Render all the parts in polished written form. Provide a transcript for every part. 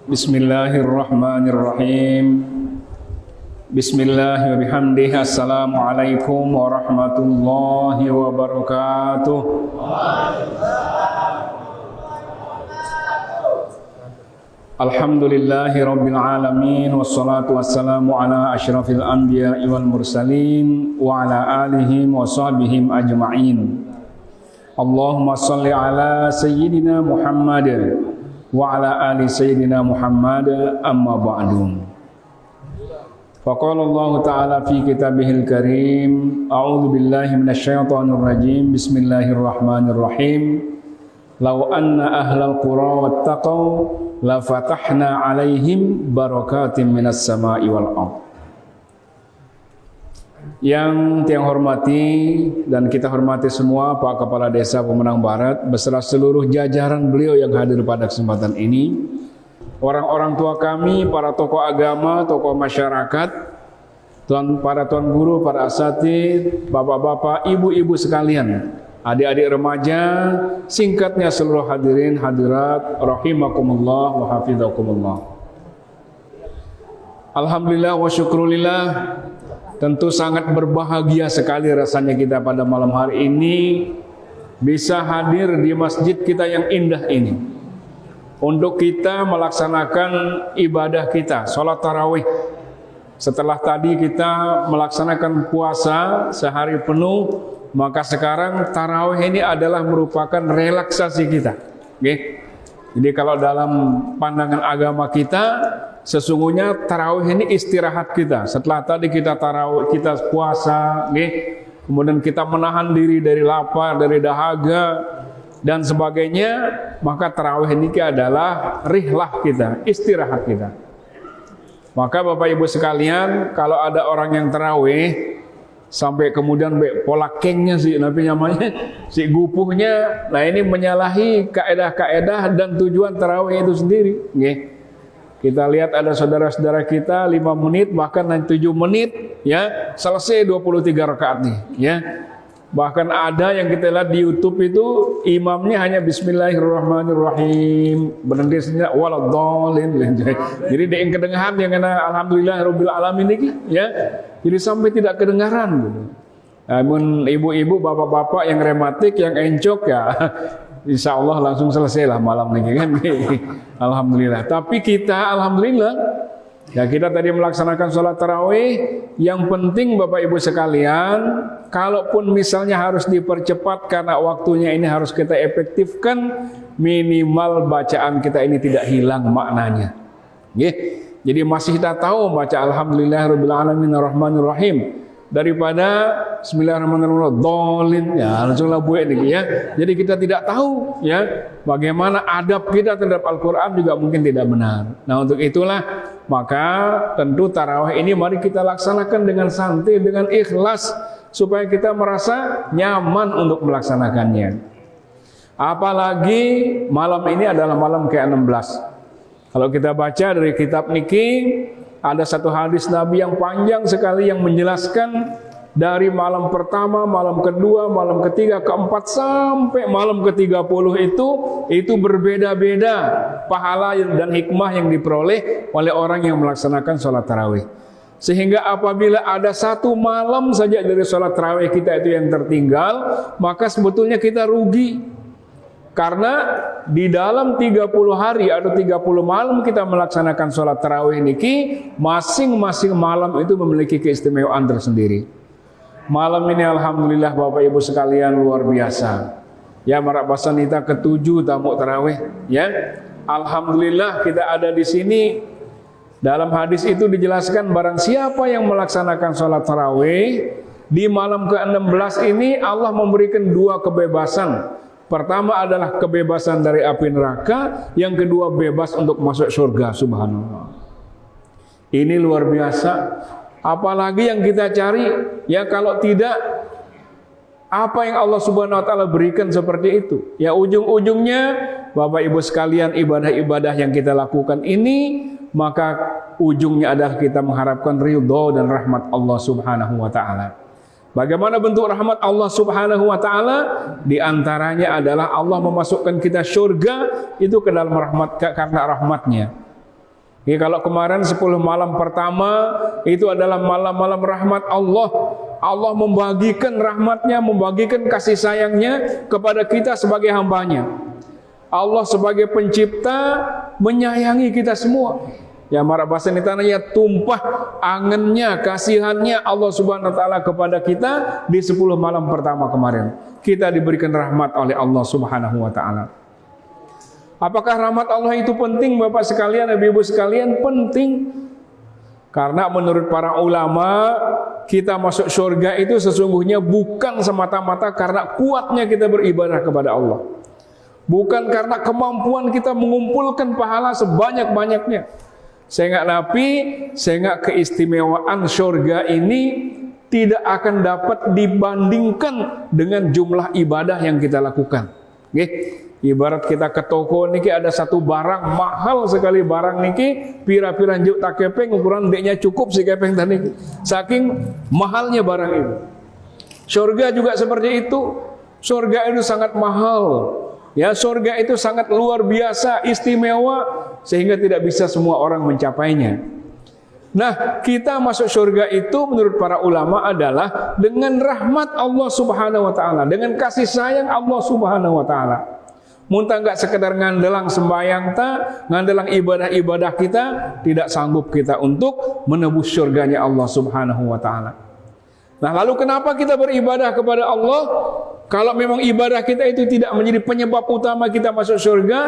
Bismillahirrahmanirrahim. Bismillah wa bihamdihi. Assalamualaikum warahmatullahi wabarakatuh. Alhamdulillahi rabbil alamin. Wassalatu wassalamu ala asyrafil anbiya'i wal mursalin wa ala alihi wa sahbihim ajma'in. Allahumma salli ala sayyidina Muhammad wa ala ali sayyidina Muhammad, amma ba'du. Faqala Allah ta'ala fi kitabihil karim, a'udzu billahi minasyaitonir rajim. Bismillahirrahmanirrahim. Law anna ahlal qura wattaqau la fatahna 'alaihim barakatim minas sama'i wal ardh. Yang tiang hormati dan kita hormati semua Pak Kepala Desa Pemenang Barat beserta seluruh jajaran beliau yang hadir pada kesempatan ini, orang-orang tua kami, para tokoh agama, tokoh masyarakat, para tuan guru, para asatidz, bapak-bapak, ibu-ibu sekalian, adik-adik remaja, singkatnya seluruh hadirin hadirat rahimakumullah wa hafizakumullah. Alhamdulillah wa syukrulillah. Tentu sangat berbahagia sekali rasanya kita pada malam hari ini bisa hadir di masjid kita yang indah ini untuk kita melaksanakan ibadah kita, sholat tarawih. Setelah tadi kita melaksanakan puasa sehari penuh, maka sekarang tarawih ini adalah merupakan relaksasi kita. Jadi kalau dalam pandangan agama kita, sesungguhnya tarawih ini istirahat kita. Setelah tadi kita tarawih, kita puasa, kemudian kita menahan diri dari lapar, dari dahaga dan sebagainya, maka tarawih ini adalah rihlah kita, istirahat kita. Maka Bapak Ibu sekalian, kalau ada orang yang tarawih sampai kemudian pola kengnya si nabi namanya, si gupuhnya, nah ini menyalahi kaedah-kaedah dan tujuan tarawih itu sendiri. Kita lihat ada saudara-saudara kita 5 menit bahkan 7 menit ya selesai 23 rakaat nih ya. Bahkan ada yang kita lihat di YouTube itu imamnya hanya bismillahirrahmanirrahim, berhentinya waladhdallin. Jadi dia yang kedengaran yang kena alhamdulillahirabbil alamin ini ya. Jadi sampai tidak kedengaran gitu. Namun ibu-ibu, bapak-bapak yang rematik, yang encok ya insya Allah langsung selesai lah malam ini kan. Alhamdulillah. Tapi kita alhamdulillah ya kita tadi melaksanakan sholat tarawih. Yang penting Bapak Ibu sekalian, kalaupun misalnya harus dipercepat karena waktunya ini harus kita efektifkan, minimal bacaan kita ini tidak hilang maknanya. Jadi masih kita tahu baca alhamdulillahirabbil alamin arrahmanirrahim daripada bismillahirrahmanirrahim dhalin ya langsunglah buat ini ya. Jadi kita tidak tahu ya bagaimana adab kita terhadap Al-Qur'an juga mungkin tidak benar. Nah, untuk itulah maka tentu tarawih ini mari kita laksanakan dengan santai, dengan ikhlas supaya kita merasa nyaman untuk melaksanakannya. Apalagi malam ini adalah malam ke-16. Kalau kita baca dari kitab niki, ada satu hadis Nabi yang panjang sekali yang menjelaskan dari malam pertama, malam kedua, malam ketiga, keempat sampai malam ke-30 itu berbeda-beda pahala dan hikmah yang diperoleh oleh orang yang melaksanakan sholat tarawih. Sehingga apabila ada satu malam saja dari sholat tarawih kita itu yang tertinggal, maka sebetulnya kita rugi. Karena di dalam 30 hari atau 30 malam kita melaksanakan sholat tarawih niki, masing-masing malam itu memiliki keistimewaan tersendiri. Malam ini alhamdulillah Bapak Ibu sekalian luar biasa. Ya marabasan kita ke-7 tamu tarawih ya. Alhamdulillah kita ada di sini. Dalam hadis itu dijelaskan barang siapa yang melaksanakan sholat tarawih di malam ke-16 ini Allah memberikan 2 kebebasan. Pertama adalah kebebasan dari api neraka, yang kedua bebas untuk masuk surga. Subhanallah. Ini luar biasa. Apalagi yang kita cari ya kalau tidak apa yang Allah Subhanahu wa taala berikan seperti itu. Ya ujung-ujungnya Bapak Ibu sekalian ibadah-ibadah yang kita lakukan ini maka ujungnya adalah kita mengharapkan ridho dan rahmat Allah Subhanahu wa taala. Bagaimana bentuk rahmat Allah Subhanahu wa taala? Di antaranya adalah Allah memasukkan kita surga itu ke dalam rahmat karena rahmatnya. Ya, kalau kemarin 10 malam pertama itu adalah malam-malam rahmat Allah. Allah membagikan rahmatnya, membagikan kasih sayangnya kepada kita sebagai hambanya. Allah sebagai pencipta menyayangi kita semua. Ya, marah bahasa ini tanahnya tumpah angennya, kasihannya Allah Subhanahu wa taala kepada kita di 10 malam pertama kemarin. Kita diberikan rahmat oleh Allah Subhanahu wa taala. Apakah rahmat Allah itu penting, Bapak sekalian, Ibu sekalian? Penting. Karena menurut para ulama, kita masuk surga itu sesungguhnya bukan semata-mata karena kuatnya kita beribadah kepada Allah. Bukan karena kemampuan kita mengumpulkan pahala sebanyak-banyaknya. Sehingga keistimewaan surga ini tidak akan dapat dibandingkan dengan jumlah ibadah yang kita lakukan. Ibarat kita ke toko niki ada satu barang mahal sekali, barang niki pira-pira juk tak kepeng ukuran deknya cukup si kepeng tadi, saking mahalnya barang itu. Surga juga seperti itu. Surga itu sangat mahal. Ya, surga itu sangat luar biasa, istimewa, sehingga tidak bisa semua orang mencapainya. Nah, kita masuk surga itu menurut para ulama adalah dengan rahmat Allah Subhanahu wa taala, dengan kasih sayang Allah Subhanahu wa taala. Muntah enggak sekedar ngandelang sembahyang ngandelang ibadah-ibadah kita, tidak sanggup kita untuk menebus surganya Allah Subhanahu wa taala. Nah, lalu kenapa kita beribadah kepada Allah? Kalau memang ibadah kita itu tidak menjadi penyebab utama kita masuk surga,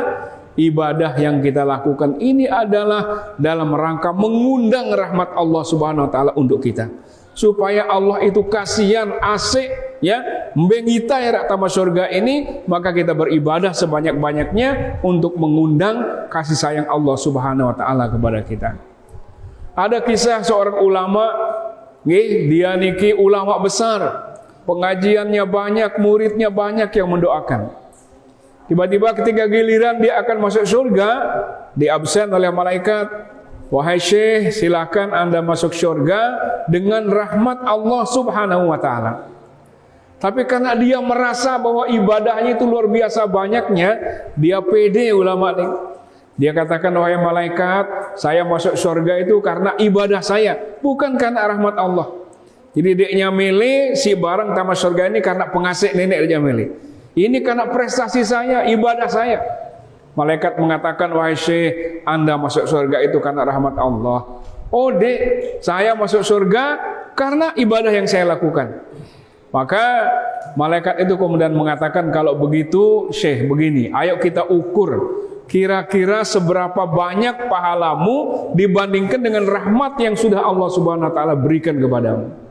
ibadah yang kita lakukan ini adalah dalam rangka mengundang rahmat Allah Subhanahu wa taala untuk kita. Supaya Allah itu kasihan, asik, ya, mbengita ya tama surga ini, maka kita beribadah sebanyak-banyaknya untuk mengundang kasih sayang Allah Subhanahu wa taala kepada kita. Ada kisah seorang ulama, dia niki ulama besar, pengajiannya banyak, muridnya banyak yang mendoakan. Tiba-tiba ketika giliran dia akan masuk surga, diabsen oleh malaikat. Wahai Syekh, silakan Anda masuk surga dengan rahmat Allah Subhanahu wa taala. Tapi karena dia merasa bahwa ibadahnya itu luar biasa banyaknya, dia pede ulama ini. Dia katakan, wahai malaikat, saya masuk surga itu karena ibadah saya, bukan karena rahmat Allah. Jadi deknya milih si barang tamat surga ini karena pengasih nenek dia milih. Ini karena prestasi saya, ibadah saya. Malaikat mengatakan, wahai Syekh, Anda masuk surga itu karena rahmat Allah. Oh dek, saya masuk surga karena ibadah yang saya lakukan. Maka malaikat itu kemudian mengatakan, kalau begitu Syekh begini, ayo kita ukur kira-kira seberapa banyak pahalamu dibandingkan dengan rahmat yang sudah Allah Subhanahu wa taala berikan kepadamu.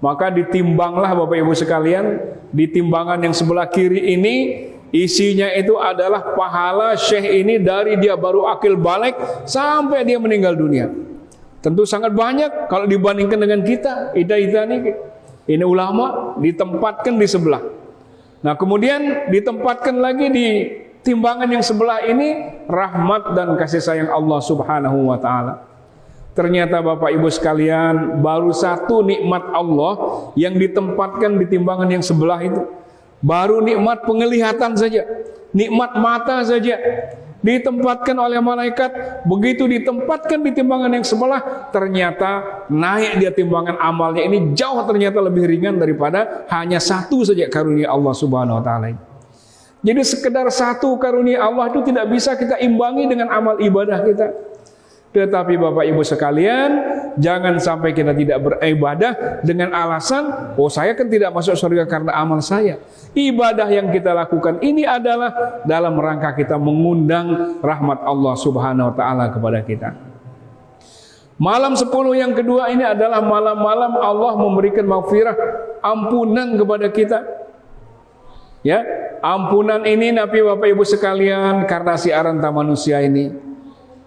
Maka ditimbanglah Bapak Ibu sekalian, di timbangan yang sebelah kiri ini isinya itu adalah pahala Syekh ini dari dia baru akil balik sampai dia meninggal dunia. Tentu sangat banyak kalau dibandingkan dengan kita. Ida-ida ini ulama ditempatkan di sebelah. Nah, kemudian ditempatkan lagi di timbangan yang sebelah ini rahmat dan kasih sayang Allah Subhanahu wa taala. Ternyata Bapak Ibu sekalian, baru satu nikmat Allah yang ditempatkan di timbangan yang sebelah itu. Baru nikmat penglihatan saja, nikmat mata saja ditempatkan oleh malaikat. Begitu ditempatkan di timbangan yang sebelah, ternyata naik dia timbangan amalnya ini jauh ternyata lebih ringan daripada hanya satu saja karunia Allah Subhanahu wa taala. Jadi sekedar satu karunia Allah itu tidak bisa kita imbangi dengan amal ibadah kita. Tetapi Bapak Ibu sekalian, jangan sampai kita tidak beribadah dengan alasan, oh saya kan tidak masuk surga karena amal saya. Ibadah yang kita lakukan ini adalah dalam rangka kita mengundang rahmat Allah Subhanahu wa taala kepada kita. Malam 10 yang kedua ini adalah malam-malam Allah memberikan maghfirah, ampunan kepada kita. Ya, ampunan ini Nabi Bapak Ibu sekalian karena siaran ta manusia ini.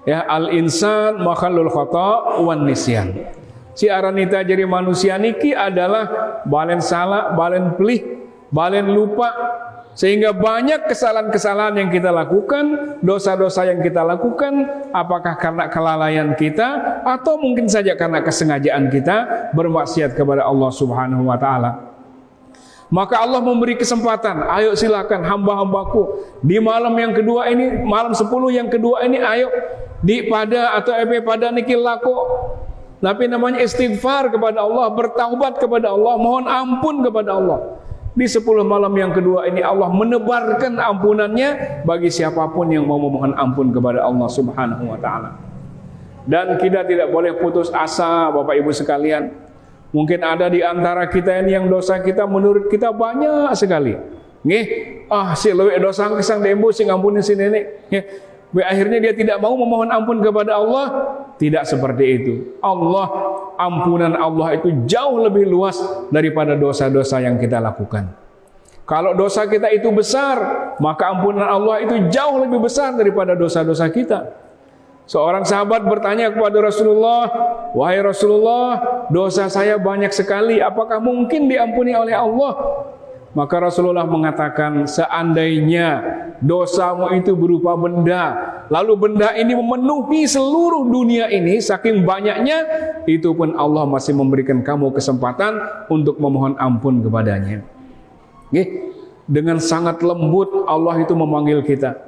Ya, al-insan makhlul khata' wan nisyan. Siaran kita jadi manusia niki adalah balen salah, balen pelih, balen lupa, sehingga banyak kesalahan-kesalahan yang kita lakukan, dosa-dosa yang kita lakukan, apakah karena kelalaian kita atau mungkin saja karena kesengajaan kita bermaksiat kepada Allah Subhanahu wa taala. Maka Allah memberi kesempatan, ayo silakan hamba-hambaku di malam yang kedua ini, malam 10 yang kedua ini, ayo di pada atau pada niki laku. Tapi namanya istighfar kepada Allah, bertaubat kepada Allah, mohon ampun kepada Allah. Di 10 malam yang kedua ini Allah menebarkan ampunannya bagi siapapun yang mau memohon ampun kepada Allah Subhanahu wa taala. Dan kita tidak boleh putus asa, Bapak Ibu sekalian. Mungkin ada di antara kita ini yang dosa kita menurut kita banyak sekali. Nggih, si leuwih dosa kesang dembo sing ampuni si nenek. Akhirnya dia tidak mau memohon ampun kepada Allah. Tidak seperti itu. Ampunan Allah itu jauh lebih luas daripada dosa-dosa yang kita lakukan. Kalau dosa kita itu besar, maka ampunan Allah itu jauh lebih besar daripada dosa-dosa kita. Seorang sahabat bertanya kepada Rasulullah, "Wahai Rasulullah, dosa saya banyak sekali, apakah mungkin diampuni oleh Allah?" Maka Rasulullah mengatakan, seandainya dosamu itu berupa benda, lalu benda ini memenuhi seluruh dunia ini, saking banyaknya, itu pun Allah masih memberikan kamu kesempatan untuk memohon ampun kepadanya. Dengan sangat lembut Allah itu memanggil kita.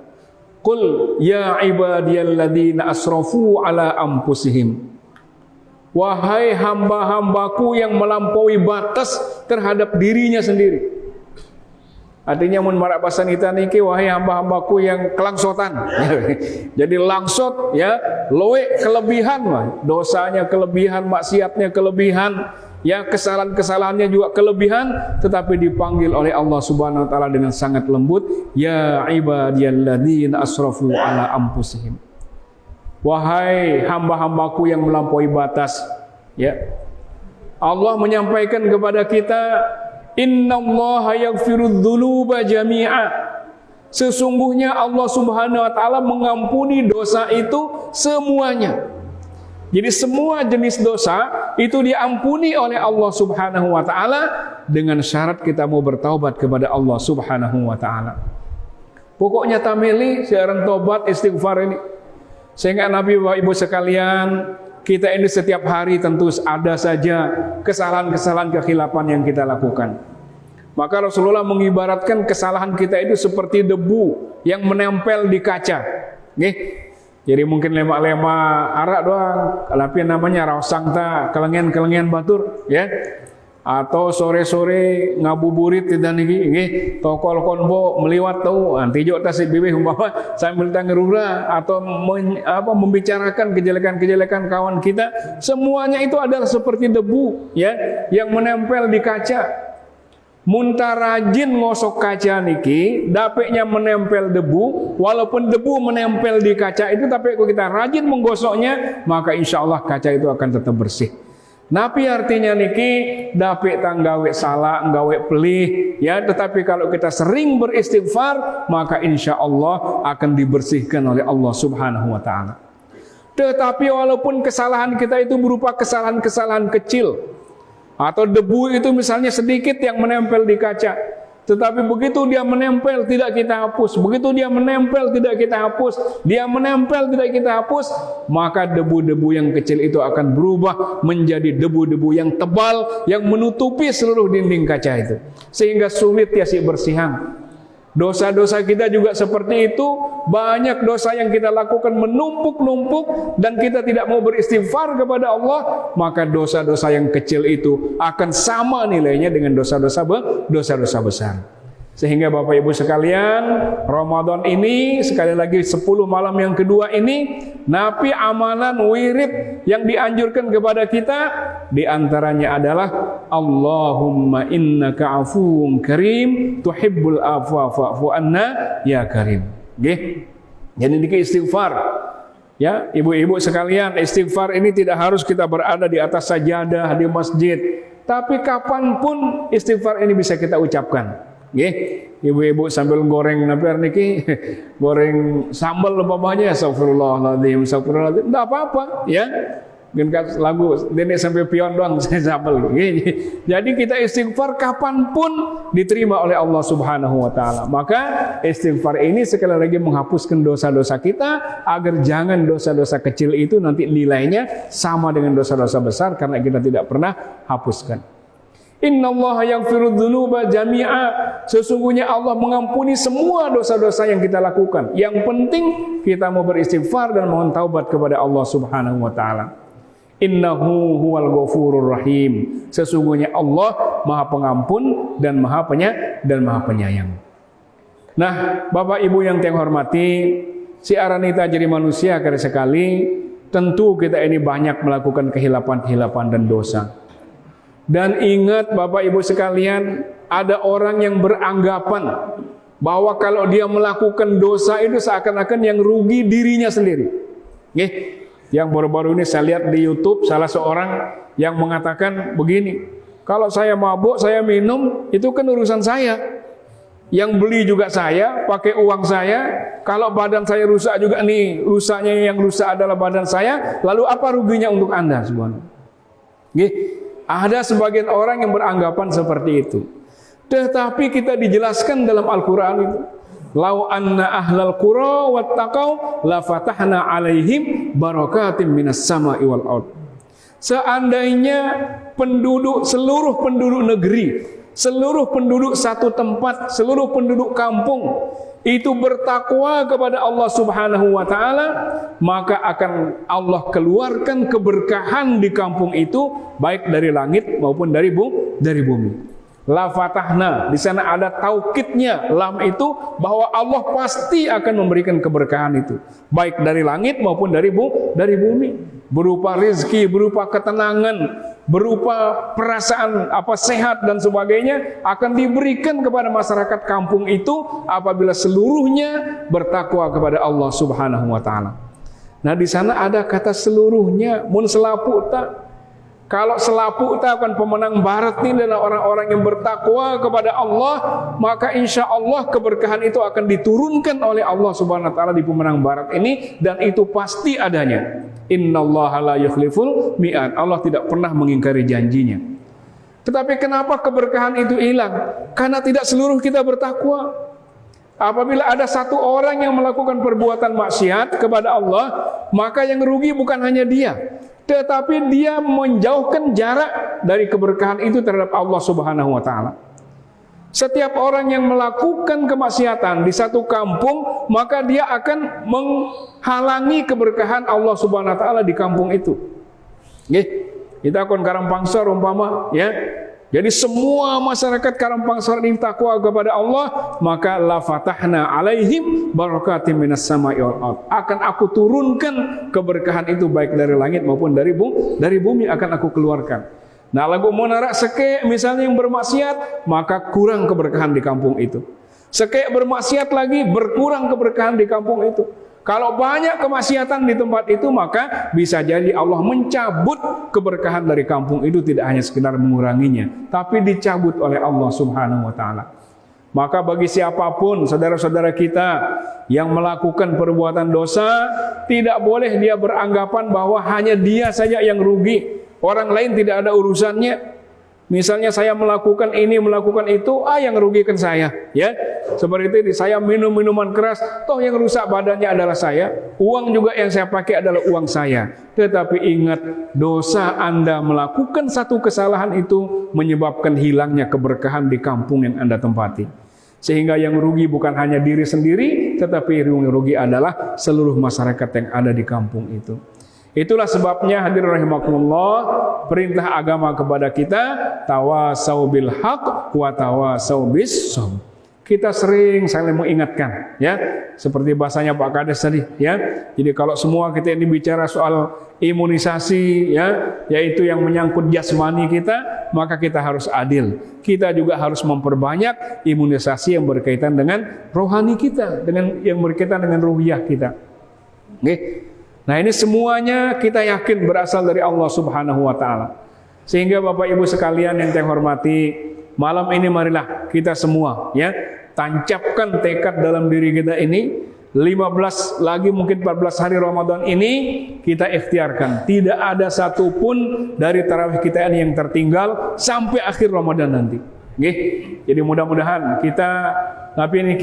Qul ya ibadiyalladzina asrafu ala anfusihim. Wahai hamba-hambaku yang melampaui batas terhadap dirinya sendiri. Artinya mun marak bahasa kita niki, wahai hamba-hambaku yang kelangsotan. Jadi langsot ya, loe kelebihan mah. Dosanya kelebihan, maksiatnya kelebihan, ya kesalahan-kesalahannya juga kelebihan, tetapi dipanggil oleh Allah Subhanahu wa taala dengan sangat lembut, ya ibadiyalladzina asrafu ala anfusihim. Wahai hamba-hambaku yang melampaui batas, ya. Allah menyampaikan kepada kita, innallaha yaghfirudz dzunuba jami'a. Sesungguhnya Allah Subhanahu wa taala mengampuni dosa itu semuanya. Jadi semua jenis dosa itu diampuni oleh Allah Subhanahu wa taala dengan syarat kita mau bertaubat kepada Allah Subhanahu wa taala. Pokoknya tameli sekarang tobat istighfar ini. Sehingga Nabi Bapak Ibu sekalian, kita ini setiap hari tentu ada saja kesalahan-kesalahan kekhilafan yang kita lakukan. Maka Rasulullah mengibaratkan kesalahan kita itu seperti debu yang menempel di kaca. Jadi mungkin lemak-lemak arak doang, tapi namanya rausang ta, kelengen-kelengen batur, ya. Atau sore-sore ngabuburit tidak niki, tokol konbo meliwat tahu, antijo tasik bibih umpama sambil tangerura atau membicarakan kejelekan-kejelekan kawan kita, semuanya itu adalah seperti debu, ya, yang menempel di kaca. Munta rajin ngosok kaca niki, dapeknya menempel debu, walaupun debu menempel di kaca itu, tapi kalau kita rajin menggosoknya, maka insya Allah kaca itu akan tetap bersih. Napi artinya niki, dapek tanggawe salah, nggawe pelih, ya. Tetapi kalau kita sering beristighfar, maka insya Allah akan dibersihkan oleh Allah Subhanahu wa taala. Tetapi walaupun kesalahan kita itu berupa kesalahan-kesalahan kecil, atau debu itu misalnya sedikit yang menempel di kaca, tetapi begitu dia menempel tidak kita hapus, begitu dia menempel tidak kita hapus, dia menempel tidak kita hapus, maka debu-debu yang kecil itu akan berubah menjadi debu-debu yang tebal yang menutupi seluruh dinding kaca itu, sehingga sulit ya si bersihan. Dosa-dosa kita juga seperti itu. Banyak dosa yang kita lakukan menumpuk-numpuk dan kita tidak mau beristighfar kepada Allah, maka dosa-dosa yang kecil itu akan sama nilainya dengan dosa-dosa besar. Sehingga Bapak Ibu sekalian, Ramadan ini sekali lagi 10 malam yang kedua ini, napi amalan wirid yang dianjurkan kepada kita diantaranya adalah Allahumma innaka afuwun karim tuhibbul afwa fa'fu anna ya karim. Nggih. Jadi niki istighfar. Ya, ibu-ibu sekalian, istighfar ini tidak harus kita berada di atas sajadah di masjid, tapi kapanpun istighfar ini bisa kita ucapkan. Ibu-ibu sambil goreng niki, goreng sambal umpamanya, astagfirullahaladzim, tidak apa-apa, ya. Mungkin lagu nenek sampai pion doang saya sambal. Jadi kita istighfar kapanpun diterima oleh Allah Subhanahu wa taala. Maka istighfar ini sekali lagi menghapuskan dosa-dosa kita agar jangan dosa-dosa kecil itu nanti nilainya sama dengan dosa-dosa besar karena kita tidak pernah hapuskan. Innallaha yaghfiru dzunuba jami'a. Sesungguhnya Allah mengampuni semua dosa-dosa yang kita lakukan. Yang penting kita mau beristighfar dan mohon taubat kepada Allah Subhanahu wa taala. Innahu huwal ghafurur rahim. Sesungguhnya Allah Maha Pengampun dan Maha Penyayang. Nah, Bapak Ibu yang saya hormati, siaran kita jadi manusia kali sekali, tentu kita ini banyak melakukan kehilapan-kehilapan dan dosa. Dan ingat Bapak Ibu sekalian, ada orang yang beranggapan bahwa kalau dia melakukan dosa itu seakan-akan yang rugi dirinya sendiri. Yang baru-baru ini saya lihat di YouTube salah seorang yang mengatakan begini, kalau saya mabuk, saya minum, itu kan urusan saya. Yang beli juga saya, pakai uang saya. Kalau badan saya rusak juga nih, rusaknya yang rusak adalah badan saya. Lalu apa ruginya untuk Anda semuanya? Ada sebagian orang yang beranggapan seperti itu. Tetapi kita dijelaskan dalam Al-Quran itu, lau anna ahlal qura wattaqau la fatahna alaihim barakatim minas sama'i wal ard. Seandainya seluruh penduduk negeri, seluruh penduduk satu tempat, seluruh penduduk kampung itu bertakwa kepada Allah Subhanahu wa taala, maka akan Allah keluarkan keberkahan di kampung itu baik dari langit maupun dari bumi. La fatahna, di sana ada taukidnya, lam itu bahwa Allah pasti akan memberikan keberkahan itu baik dari langit maupun dari bumi, berupa rezeki, berupa ketenangan, berupa perasaan sehat dan sebagainya akan diberikan kepada masyarakat kampung itu apabila seluruhnya bertakwa kepada Allah Subhanahu wa taala. Nah, di sana ada kata seluruhnya, mun selapu tak. Kalau selapu tak akan pemenang barat ini adalah orang-orang yang bertakwa kepada Allah, maka insya Allah keberkahan itu akan diturunkan oleh Allah Subhanahu wa taala di pemenang barat ini, dan itu pasti adanya. Innallaha la yukhliful mi'ad. Allah tidak pernah mengingkari janjinya. Tetapi kenapa keberkahan itu hilang? Karena tidak seluruh kita bertakwa. Apabila ada satu orang yang melakukan perbuatan maksiat kepada Allah, maka yang rugi bukan hanya dia, tetapi dia menjauhkan jarak dari keberkahan itu terhadap Allah Subhanahu wa taala. Setiap orang yang melakukan kemaksiatan di satu kampung, maka dia akan menghalangi keberkahan Allah Subhanahu wa taala di kampung itu. Kita akan Karangpangsor umpama, ya. Jadi semua masyarakat Karangpangsor ini takwa kepada Allah, maka la fatahna alaihim barakatim minas sama'i wal ard. Akan aku turunkan keberkahan itu baik dari langit maupun dari bumi akan aku keluarkan. Nah, lagu monarak seke misalnya yang bermaksiat, maka kurang keberkahan di kampung itu. Seke bermaksiat lagi, berkurang keberkahan di kampung itu. Kalau banyak kemaksiatan di tempat itu, maka bisa jadi Allah mencabut keberkahan dari kampung itu, tidak hanya sekedar menguranginya, tapi dicabut oleh Allah Subhanahu wa taala. Maka bagi siapapun saudara-saudara kita yang melakukan perbuatan dosa, tidak boleh dia beranggapan bahwa hanya dia saja yang rugi, orang lain tidak ada urusannya. Misalnya saya melakukan ini, melakukan itu, yang rugikan saya, ya. Seperti itu, saya minum minuman keras, toh yang rusak badannya adalah saya. Uang juga yang saya pakai adalah uang saya. Tetapi ingat, dosa Anda melakukan satu kesalahan itu menyebabkan hilangnya keberkahan di kampung yang Anda tempati. Sehingga yang rugi bukan hanya diri sendiri, tetapi yang rugi adalah seluruh masyarakat yang ada di kampung itu. Itulah sebabnya hadirin rahimakumullah, perintah agama kepada kita tawasau bil haq wa tawasau bis sabr. Kita sering saling mengingatkan, ya, seperti bahasanya Pak Kades tadi, ya. Jadi kalau semua kita ini bicara soal imunisasi, ya, yaitu yang menyangkut jasmani kita, maka kita harus adil. Kita juga harus memperbanyak imunisasi yang berkaitan dengan rohani kita, dengan yang berkaitan dengan ruhiyah kita. Nah, ini semuanya kita yakin berasal dari Allah Subhanahu wa taala. Sehingga Bapak Ibu sekalian yang saya hormati, malam ini marilah kita semua, ya, tancapkan tekad dalam diri kita ini. 15 lagi mungkin 14 hari Ramadan ini kita ikhtiarkan. Tidak ada satupun dari tarawih kita ini yang tertinggal sampai akhir Ramadan nanti. Jadi mudah-mudahan kita, tapi ini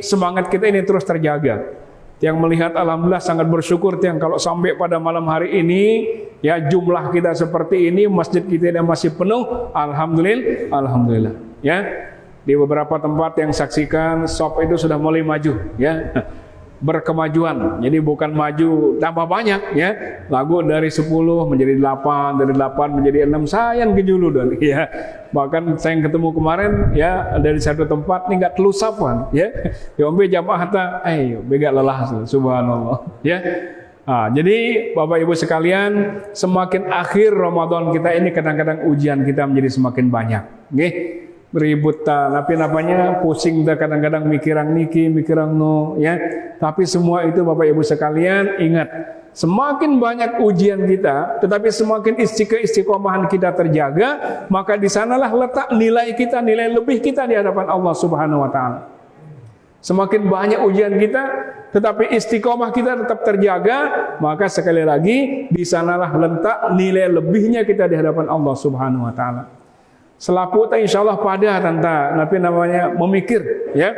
semangat kita ini terus terjaga. Yang melihat alhamdulillah sangat bersyukur tiang kalau sampai pada malam hari ini ya jumlah kita seperti ini, masjid kita masih penuh, alhamdulillah ya. Di beberapa tempat yang saksikan shop itu sudah mulai maju ya. Berkemajuan. Jadi bukan maju tambah banyak ya. Lagu dari 10 menjadi 8, dari 8 menjadi 6, sayang kejulu dan ya. Bahkan saya yang ketemu kemarin ya dari satu tempat nih enggak telusapan ya. Yombe jamaah ta ayo bega lelah subhanallah ya. Nah, jadi Bapak Ibu sekalian, semakin akhir Ramadan kita ini kadang-kadang ujian kita menjadi semakin banyak. Nggih. Beribut tapi namanya pusing kadang-kadang mikirang niki, mikirang no ya. Tapi semua itu Bapak Ibu sekalian ingat, semakin banyak ujian kita, tetapi semakin istiqomahan kita terjaga, maka di sanalah letak nilai kita, nilai lebih kita di hadapan Allah Subhanahu wa taala. Semakin banyak ujian kita, tetapi istiqomah kita tetap terjaga, maka sekali lagi di sanalah letak nilai lebihnya kita di hadapan Allah Subhanahu wa taala. Selaku kita insya Allah pada tanta, tapi namanya memikir ya.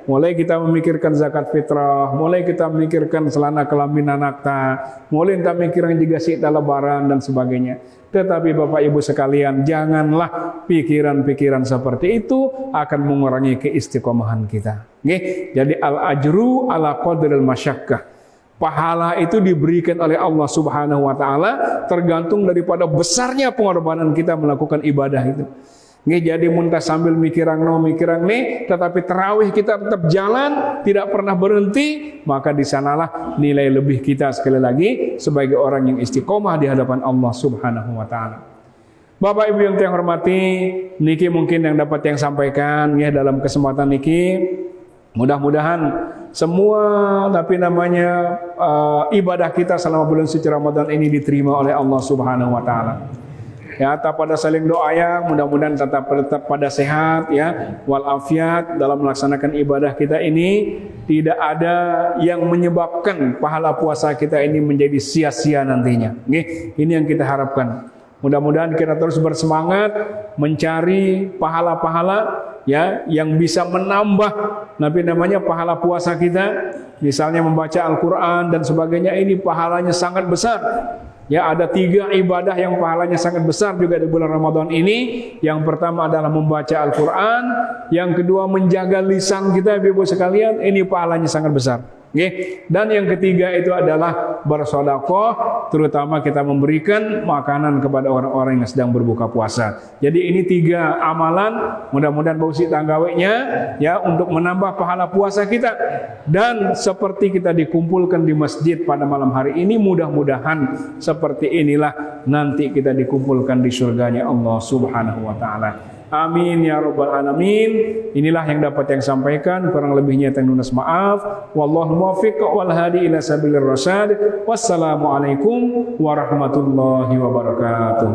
Mulai kita memikirkan zakat fitrah, mulai kita memikirkan selana kelamin anak ta, mulai kita memikirkan juga sita lebaran dan sebagainya. Tetapi Bapak Ibu sekalian, janganlah pikiran-pikiran seperti itu akan mengurangi keistiqomahan kita. Nggih, jadi al-ajru ala qadril masyaqqah. Pahala itu diberikan oleh Allah Subhanahu wa taala tergantung daripada besarnya pengorbanan kita melakukan ibadah itu. Nggih, jadi muntah sambil mikirang nih, tetapi tarawih kita tetap jalan, tidak pernah berhenti, maka di sanalah nilai lebih kita sekali lagi sebagai orang yang istiqomah di hadapan Allah Subhanahu wa taala. Bapak Ibu yang saya hormati, niki mungkin yang dapat yang sampaikan ya dalam kesempatan niki. Mudah-mudahan semua tapi namanya ibadah kita selama bulan suci Ramadan ini diterima oleh Allah Subhanahu wa taala. Ya, tak pada saling doa ya, mudah-mudahan tetap pada sehat ya, walafiat dalam melaksanakan ibadah kita ini, tidak ada yang menyebabkan pahala puasa kita ini menjadi sia-sia nantinya. Nggih, ini yang kita harapkan. Mudah-mudahan kita terus bersemangat mencari pahala-pahala ya yang bisa menambah namanya pahala puasa kita, misalnya membaca Al-Qur'an dan sebagainya, ini pahalanya sangat besar. Ya, ada 3 ibadah yang pahalanya sangat besar juga di bulan Ramadan ini. Yang pertama adalah membaca Al-Qur'an, yang kedua menjaga lisan kita Ibu sekalian, ini pahalanya sangat besar. Okay. Dan yang ketiga itu adalah bersedekah, terutama kita memberikan makanan kepada orang-orang yang sedang berbuka puasa. Jadi ini 3 amalan, mudah-mudahan bausi tanggawenya ya untuk menambah pahala puasa kita. Dan seperti kita dikumpulkan di masjid pada malam hari ini, mudah-mudahan seperti inilah nanti kita dikumpulkan di surganya Allah Subhanahu wa taala. Amin ya rabbal alamin. Inilah yang dapat yang sampaikan, kurang lebihnya ternunas maaf. Wallahu muwaffiq wal hadi ila sabilir rasyad. Wassalamualaikum warahmatullahi wabarakatuh.